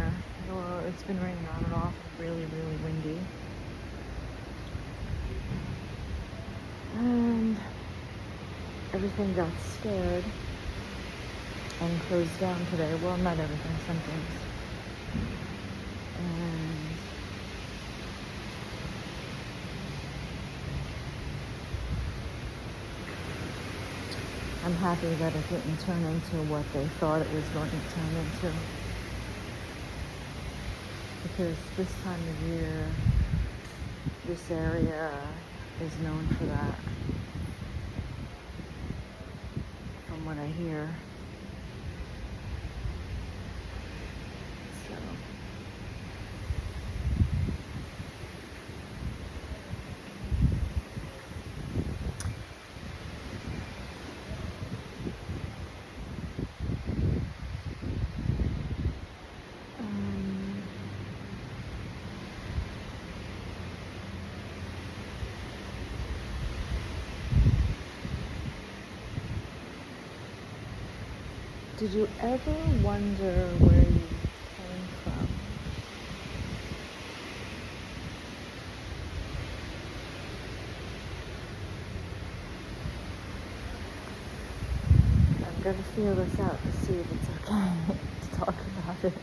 here. Well, it's been raining on and off, really, really windy. And everything got scared and closed down today. Well, not everything, some things. And I'm happy that it didn't turn into what they thought it was going to turn into. Because this time of year, this area is known for that, from what I hear. So, did you ever wonder where you came from? I'm going to feel this out to see if it's okay to talk about it.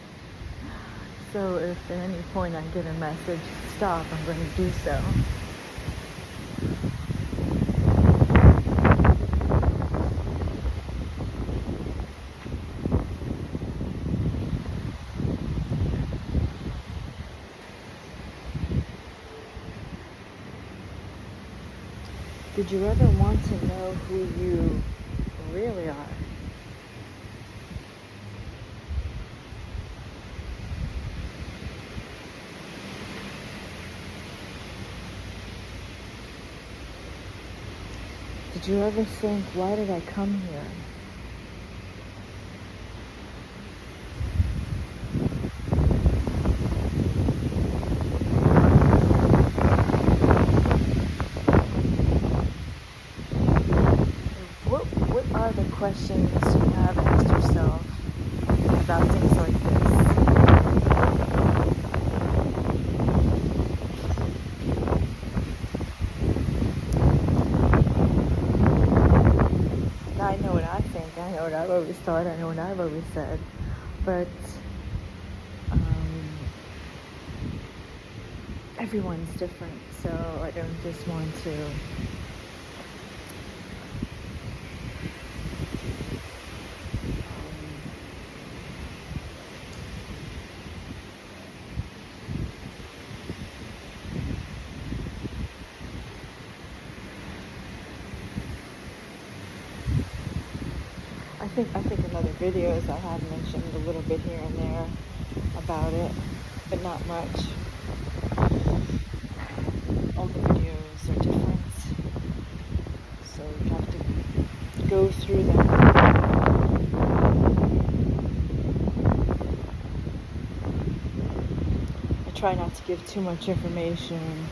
So if at any point I get a message, stop, I'm going to do so. Did you ever want to know who you really are? Did you ever think, why did I come here? What are the questions you have asked yourself about things like this? Now, I know what I think, I know what I've always thought, I know what I've always said, but everyone's different, so I don't just want to I think in other videos I have mentioned a little bit here and there about it, but not much. All the videos are different, so you have to go through them. I try not to give too much information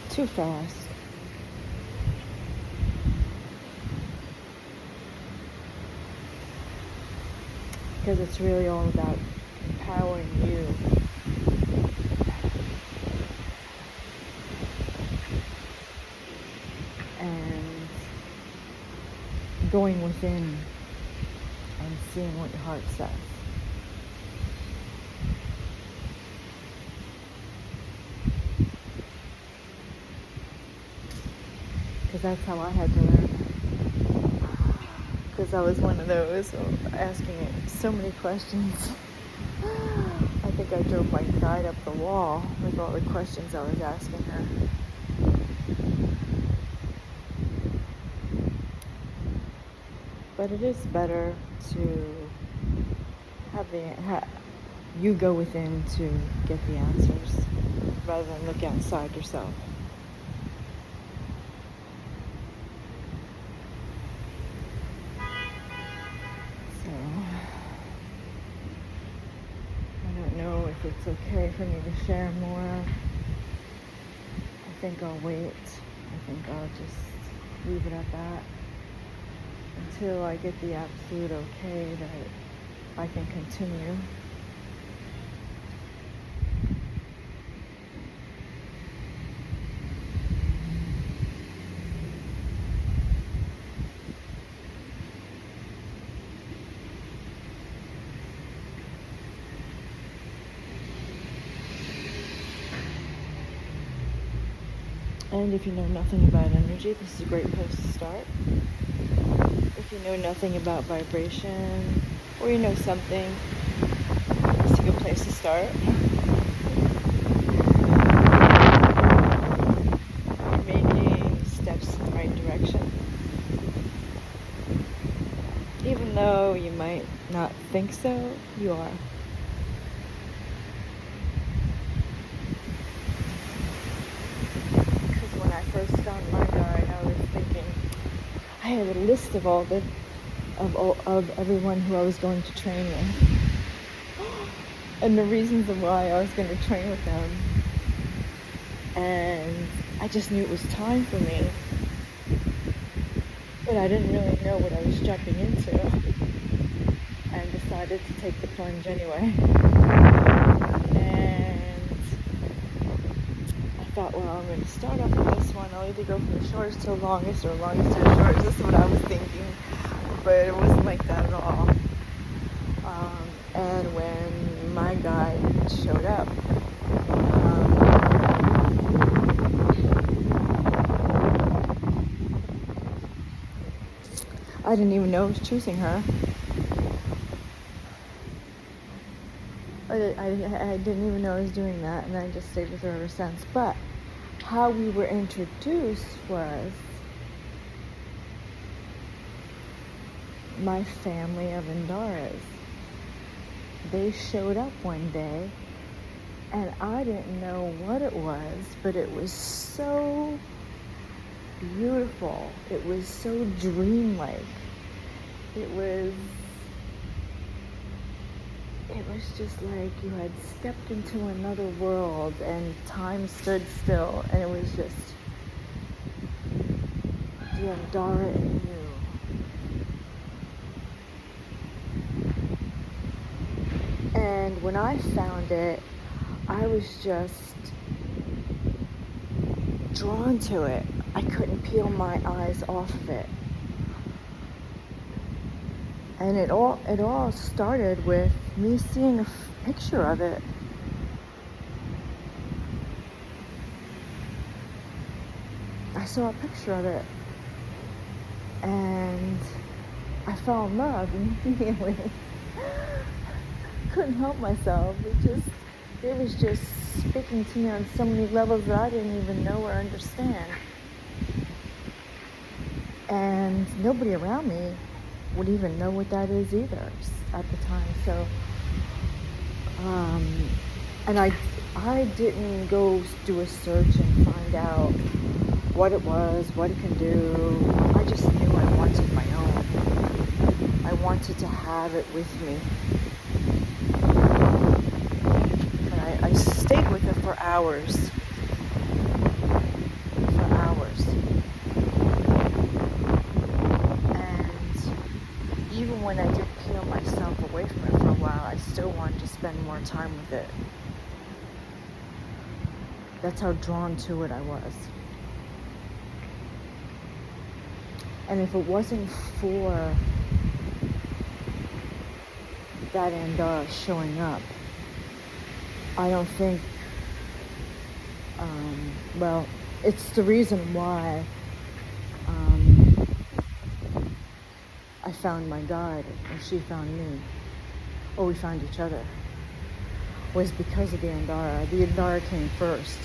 too fast. Because it's really all about empowering you. And going within and seeing what your heart says. Because that's how I had to learn. Because I was one of those asking so many questions. I think I drove my guide up the wall with all the questions I was asking her. But it is better to have you go within to get the answers rather than look outside yourself. So I don't know if it's okay for me to share more. I think I'll wait. I think I'll just leave it at that until I get the absolute okay that I can continue. And if you know nothing about energy, this is a great place to start. If you know nothing about vibration, or you know something, it's a good place to start. You're making steps in the right direction. Even though you might not think so, you are. Because when I first found my guide, I was thinking, I had a list of of everyone who I was going to train with, and the reasons of why I was going to train with them. And I just knew it was time for me, but I didn't really know what I was jumping into, and decided to take the plunge anyway. And I thought, well, I'm going to start off with this one. I'll either go from the shortest to the longest, or longest to the shortest. This is what I was thinking, but it wasn't like that at all. And when my guide showed up, I didn't even know I was choosing her. I didn't even know I was doing that, and I just stayed with her ever since. But how we were introduced was my family of Andaras. They showed up one day, and I didn't know what it was, but it was so beautiful. It was so dreamlike. It was just like you had stepped into another world and time stood still, and it was just the Andara in you. And when I found it, I was just drawn to it. I couldn't peel my eyes off of it. And it all started with me seeing a picture of it. I saw a picture of it, and I fell in love immediately. Couldn't help myself. It was just speaking to me on so many levels that I didn't even know or understand. And nobody around me would even know what that is either at the time. So, and I didn't go do a search and find out what it was, what it can do. I just knew I wanted my own. I wanted to have it with me. And I stayed with it for hours. Even when I did peel myself away from it for a while, I still wanted to spend more time with it. That's how drawn to it I was. And if it wasn't for that Andara showing up, I don't think, it's the reason why I found my guide, or she found me, or we found each other, was because of the Andara. The Andara came first,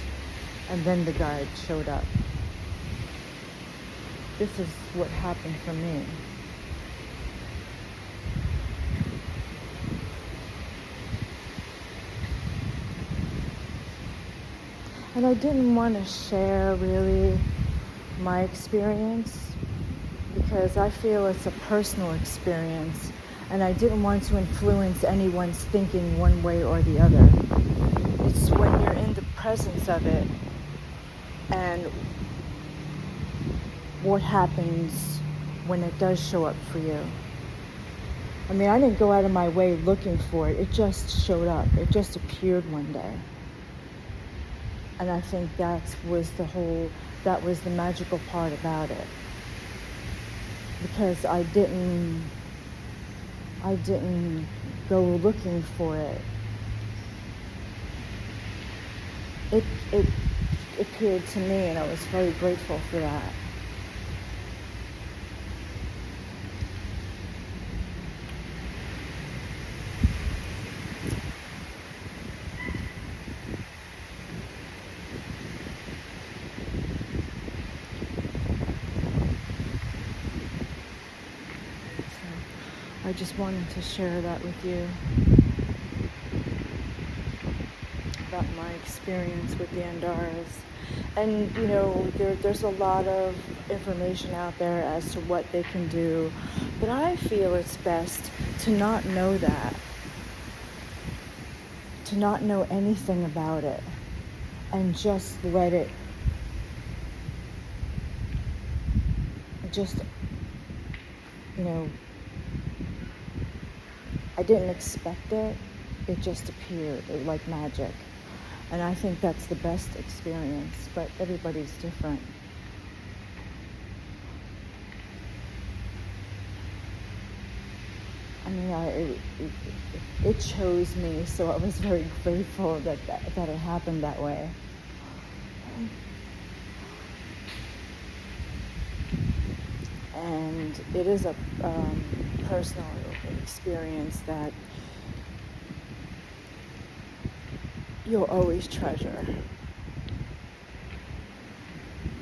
and then the guide showed up. This is what happened for me. And I didn't want to share really my experience, because I feel it's a personal experience, and I didn't want to influence anyone's thinking one way or the other. It's when you're in the presence of it and what happens when it does show up for you. I mean, I didn't go out of my way looking for it. It just showed up. It just appeared one day. And I think that was the magical part about it. Because I didn't go looking for it. it appeared to me, and I was very grateful for that. So I just wanted to share that with you about my experience with the Andaras. And there's a lot of information out there as to what they can do, but I feel it's best to not know that, to not know anything about it, and just let it, just, I didn't expect it. It just appeared like magic. And I think that's the best experience, but everybody's different. I mean, it chose me, so I was very grateful that it happened that way. And it is a personal experience that you'll always treasure,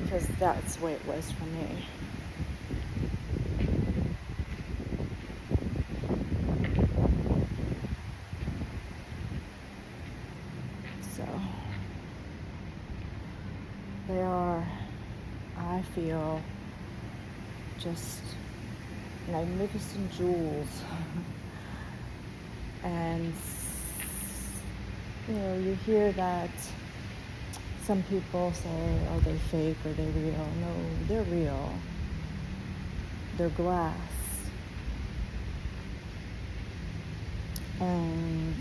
because that's the way it was for me. So they are, I feel, just magnificent jewels. And you hear that some people say, are they fake, are they real? No, they're real. They're glass. And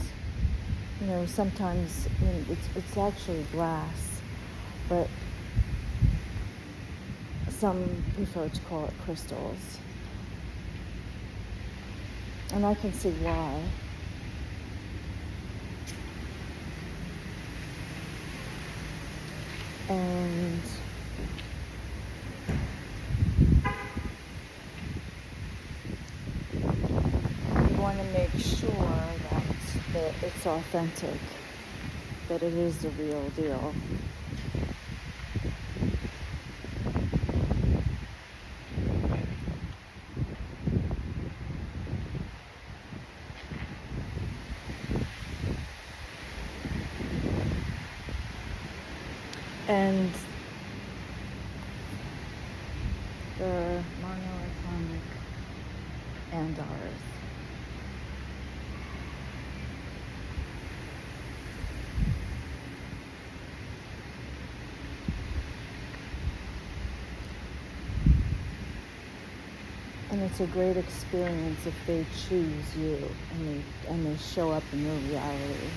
sometimes it's actually glass, but some prefer to call it crystals. And I can see why. And you want to make sure that it's authentic, that it is the real deal. And the monoatomic Andaras. And it's a great experience if they choose you and they show up in your reality,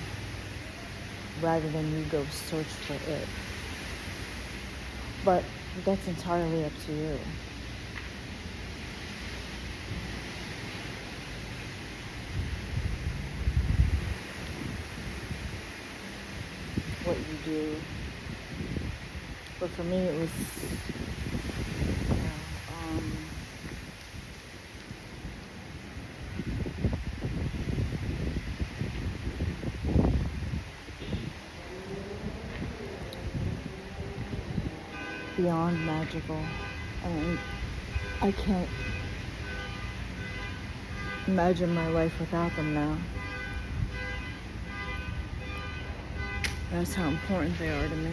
rather than you go search for it. But that's entirely up to you. What you do. But for me, it was, beyond magical. And I can't imagine my life without them now. That's how important they are to me.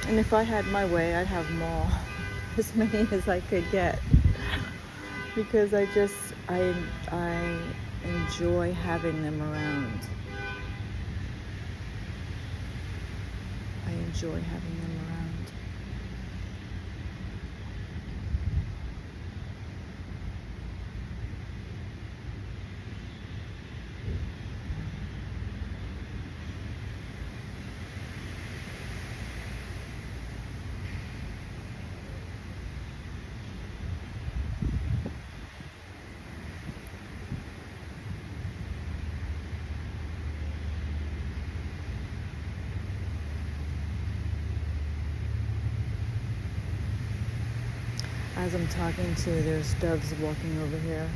And if I had my way, I'd have them all, as many as I could get, because I enjoy having them around. I enjoy having them around. As I'm talking to you, there's doves walking over here.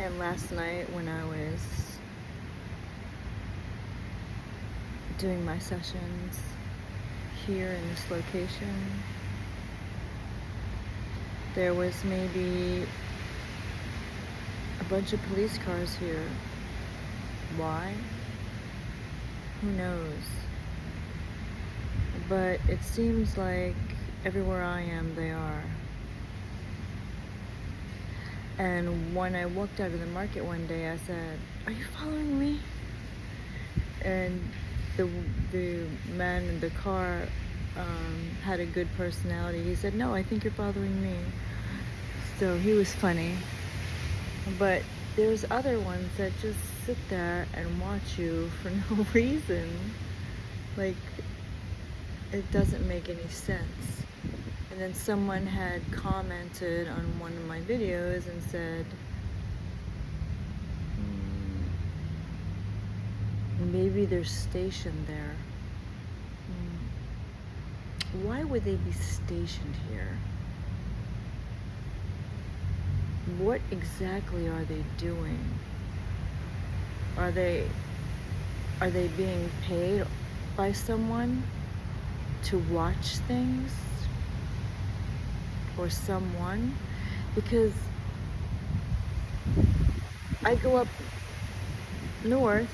And last night when I was doing my sessions here in this location, there was maybe a bunch of police cars here. Why? Who knows? But it seems like everywhere I am, they are. And when I walked out of the market one day, I said, "Are you following me?" And the man in the car had a good personality. He said, "No, I think you're following me." So he was funny. But there's other ones that just sit there and watch you for no reason. Like, it doesn't make any sense. And then someone had commented on one of my videos and said, maybe they're stationed there. Why would they be stationed here? What exactly are they doing? Are they being paid by someone to watch things? Or someone? Because I go up north,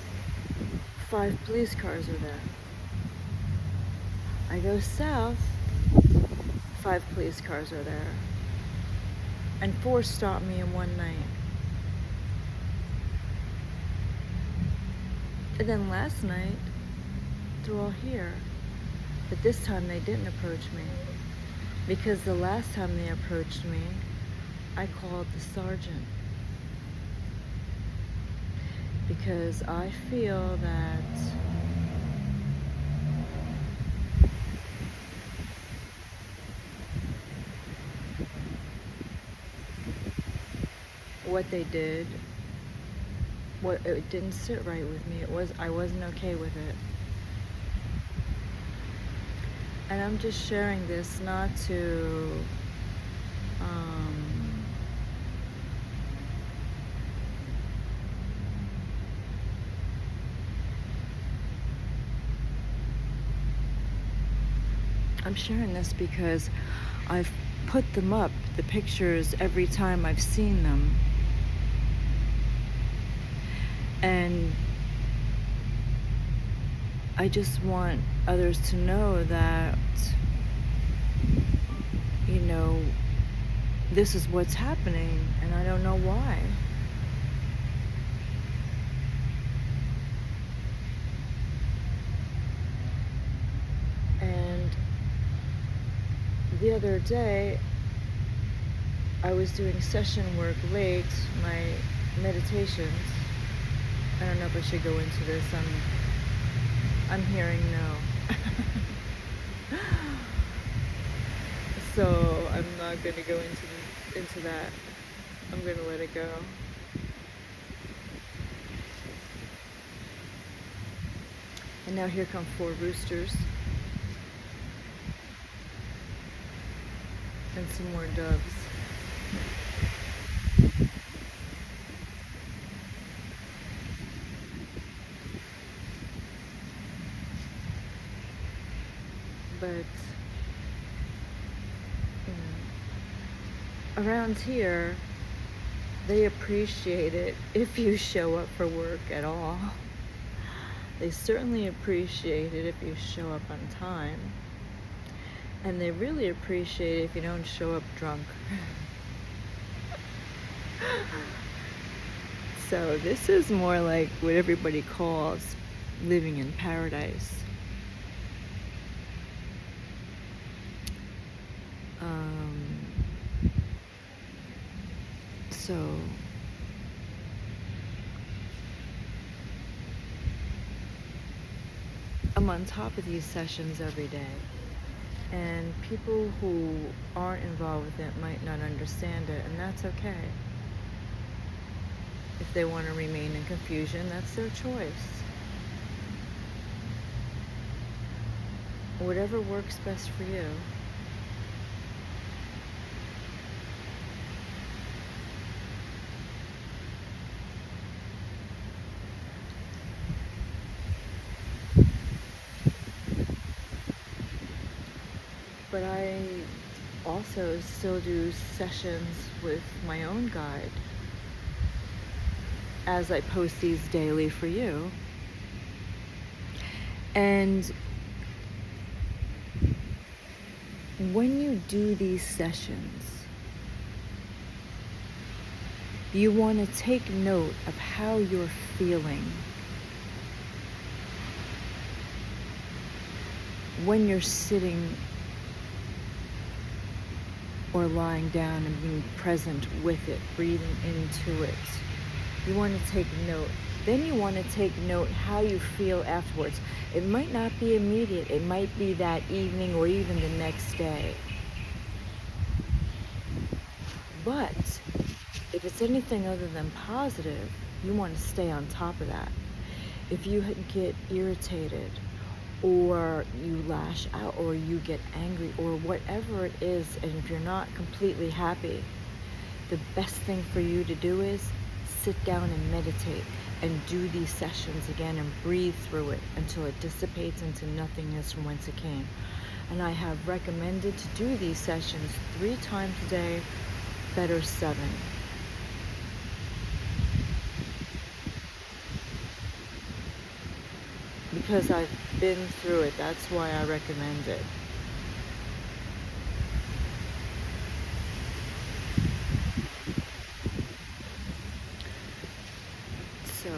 5 police cars are there. I go south, 5 police cars are there. And 4 stopped me in one night. And then last night, they're all here. But this time they didn't approach me. Because the last time they approached me, I called the sergeant. Because I feel that what they did, it didn't sit right with me. I wasn't okay with it. And I'm just sharing this not to I'm sharing this because I've put them up, the pictures, every time I've seen them. And I just want others to know that, you know, this is what's happening, and I don't know why. And the other day, I was doing session work late, my meditations. I don't know if I should go into this. I'm hearing no. So I'm not going to go into that. I'm going to let it go. And now here come 4 roosters. And some more doves. But around here, they appreciate it if you show up for work at all. They certainly appreciate it if you show up on time. And they really appreciate it if you don't show up drunk. So this is more like what everybody calls living in paradise. So I'm on top of these sessions every day. And people who aren't involved with it might not understand it, and that's okay. If they want to remain in confusion, that's their choice. Whatever works best for you. But I also still do sessions with my own guide as I post these daily for you. And when you do these sessions, you want to take note of how you're feeling when you're sitting or lying down and being present with it, breathing into it. You want to take note. Then you want to take note how you feel afterwards. It might not be immediate. It might be that evening or even the next day. But if it's anything other than positive, you want to stay on top of that. If you get irritated, or you lash out, or you get angry, or whatever it is, and if you're not completely happy, the best thing for you to do is sit down and meditate and do these sessions again and breathe through it until it dissipates into nothingness from whence it came. And I have recommended to do these sessions 3 times a day, better 7. Because I've been through it, that's why I recommend it. So,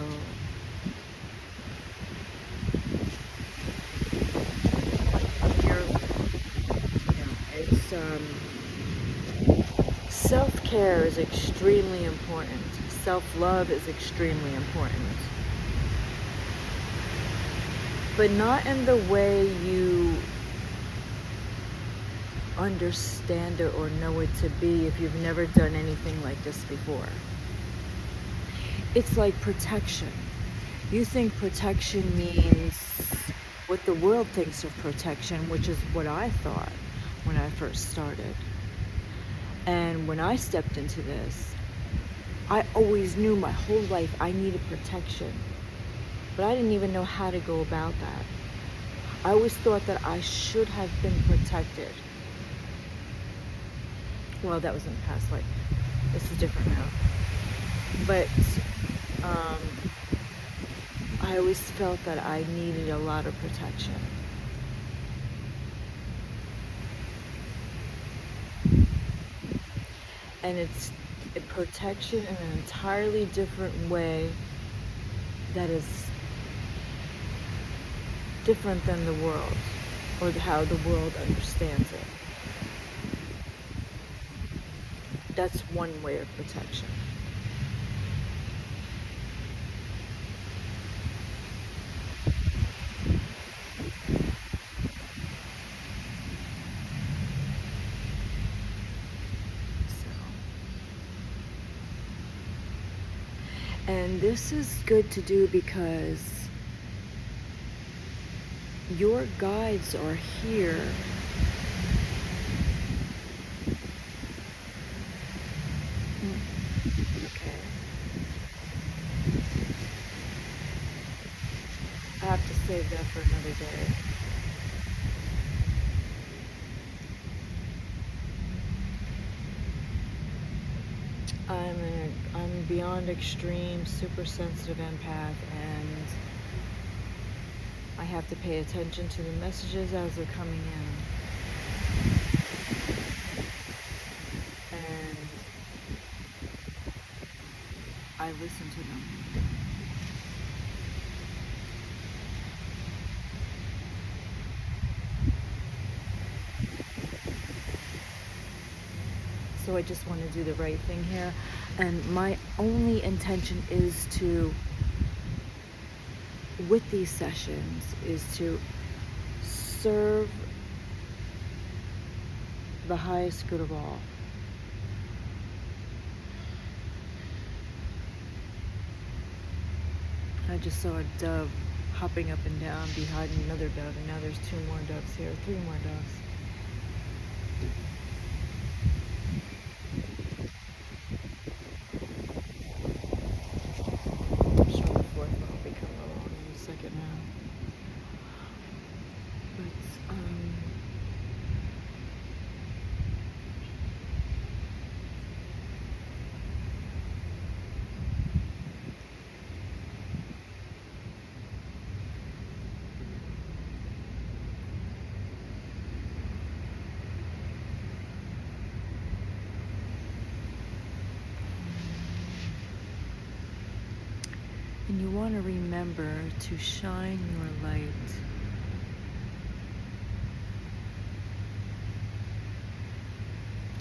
self-care is extremely important. Self-love is extremely important. But not in the way you understand it or know it to be if you've never done anything like this before. It's like protection. You think protection means what the world thinks of protection, which is what I thought when I first started. And when I stepped into this, I always knew my whole life I needed protection. But I didn't even know how to go about that. I always thought that I should have been protected. Well, that was in the past life. This is different now. But I always felt that I needed a lot of protection. And it's a protection in an entirely different way that is different than the world, or how the world understands it. That's one way of protection. And this is good to do because your guides are here okay. I have to save that for another day. I'm beyond extreme, super sensitive empath, and I have to pay attention to the messages as they're coming in. And I listen to them. So I just want to do the right thing here. And my only intention is to, with these sessions, is to serve the highest good of all. I just saw a dove hopping up and down behind another dove, and now there's 2 more doves here, 3 more doves. I'm sure the 4th one will be coming along in a second now. But, and you want to remember to shine your light.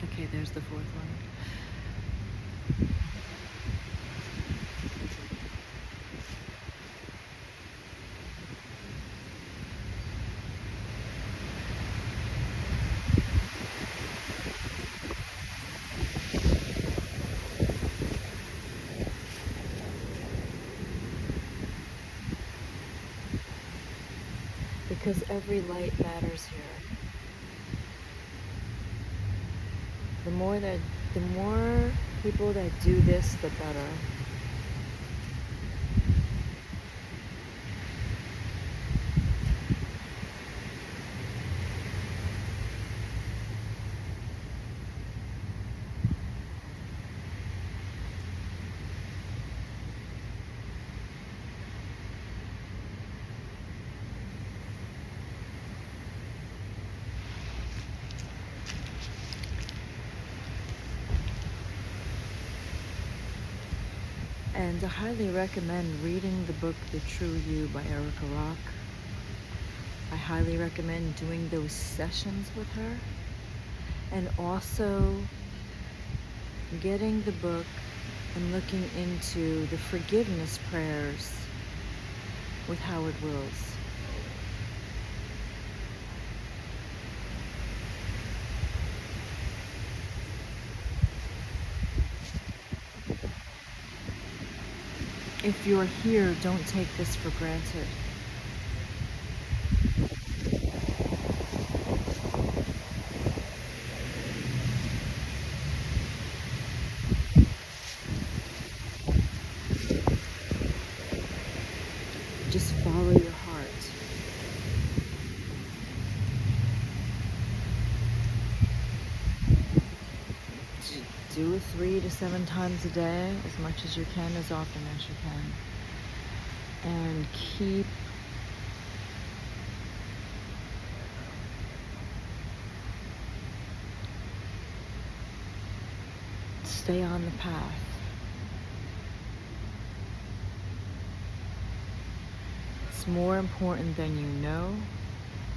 Okay, there's the 4th one. Because every light matters here. The more people that do this, the better. And I highly recommend reading the book The True You by Erica Rock. I highly recommend doing those sessions with her, and also getting the book and looking into the forgiveness prayers with Howard Wills. If you're here, don't take this for granted. Just follow your heart. Do it 3 to 7 times a day, as much as you can, as often as you can. And stay on the path. It's more important than you know,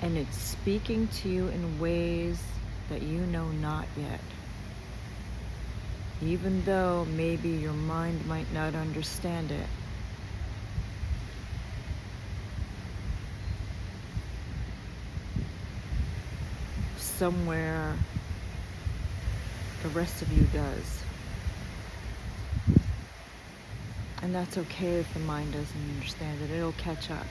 and it's speaking to you in ways that you know not yet. Even though maybe your mind might not understand it. Somewhere the rest of you does. And that's okay if the mind doesn't understand it. It'll catch up.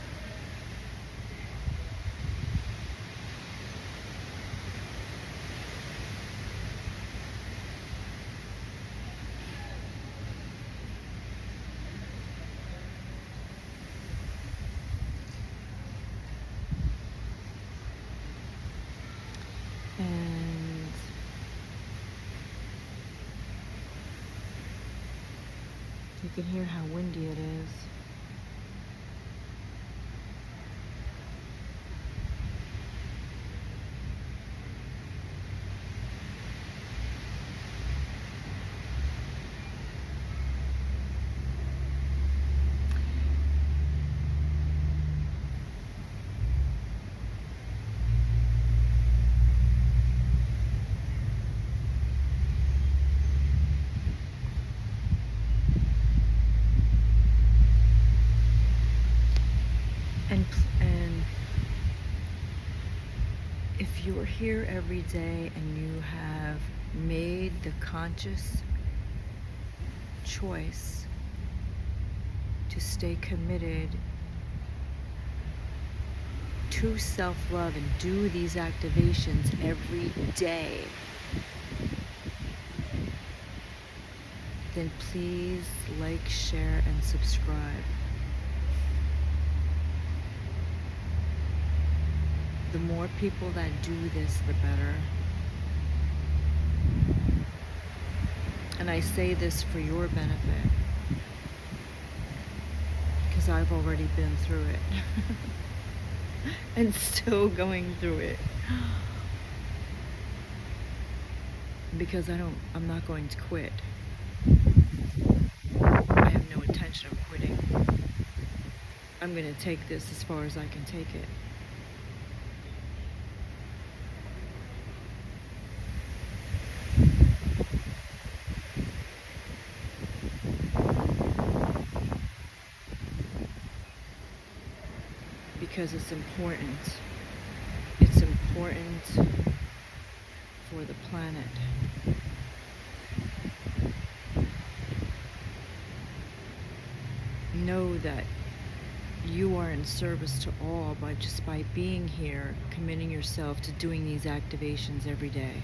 And you can hear how windy it is. And if you are here every day and you have made the conscious choice to stay committed to self-love and do these activations every day, then please like, share, and subscribe. The more people that do this, the better. And I say this for your benefit, because I've already been through it. And still going through it. Because I'm not going to quit. I have no intention of quitting. I'm going to take this as far as I can take it. Because it's important. It's important for the planet. Know that you are in service to all by being here, committing yourself to doing these activations every day.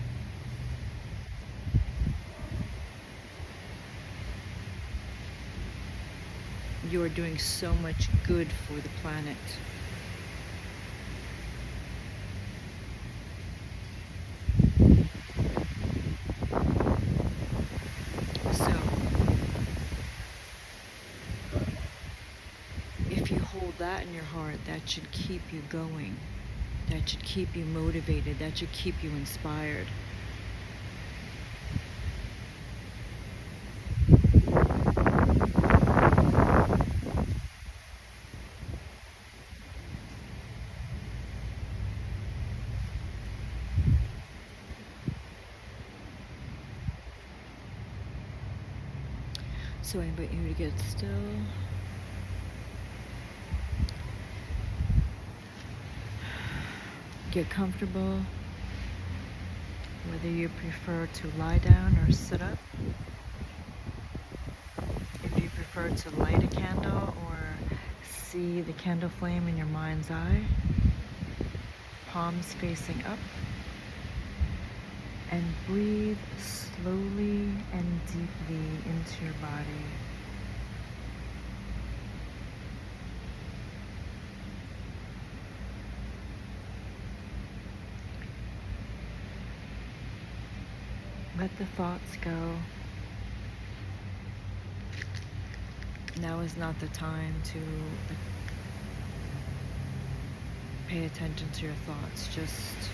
You are doing so much good for the planet. So, if you hold that in your heart, that should keep you going. That should keep you motivated. That should keep you inspired. So I invite you to get still. Get comfortable, whether you prefer to lie down or sit up. If you prefer to light a candle or see the candle flame in your mind's eye, palms facing up, and breathe slowly and deeply into your body. Let the thoughts go. Now is not the time to pay attention to your thoughts. Just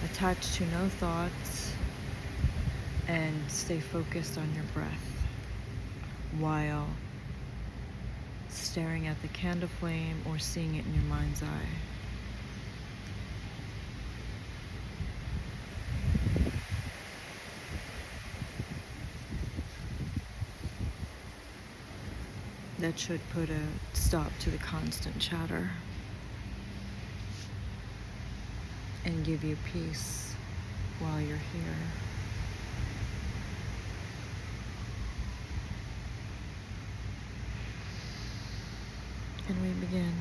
attach to no thoughts and stay focused on your breath while staring at the candle flame or seeing it in your mind's eye. That should put a stop to the constant chatter and give you peace while you're here. And we begin.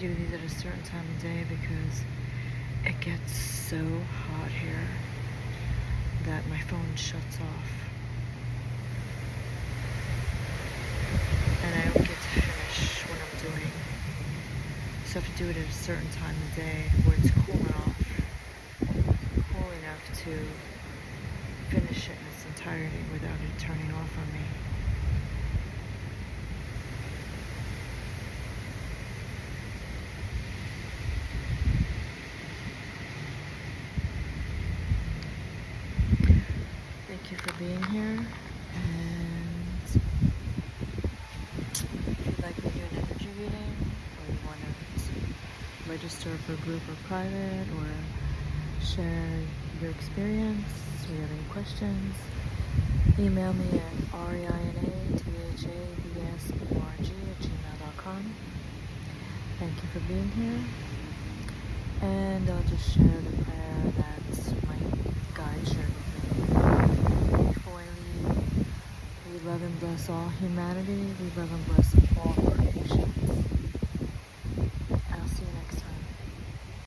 do these at a certain time of day because it gets so hot here that my phone shuts off. And I don't get to finish what I'm doing. So I have to do it at a certain time of day where it's cool enough to finish it in its entirety without it turning off on me. Thank you for being here, and if you'd like me to do an energy reading, or you want to register for group or private, or share your experience, or you have any questions, email me at reinathasborg@gmail.com. Thank you for being here, and I'll just share the prayer that my guide shared with me before I leave. We love and bless all humanity. We love and bless all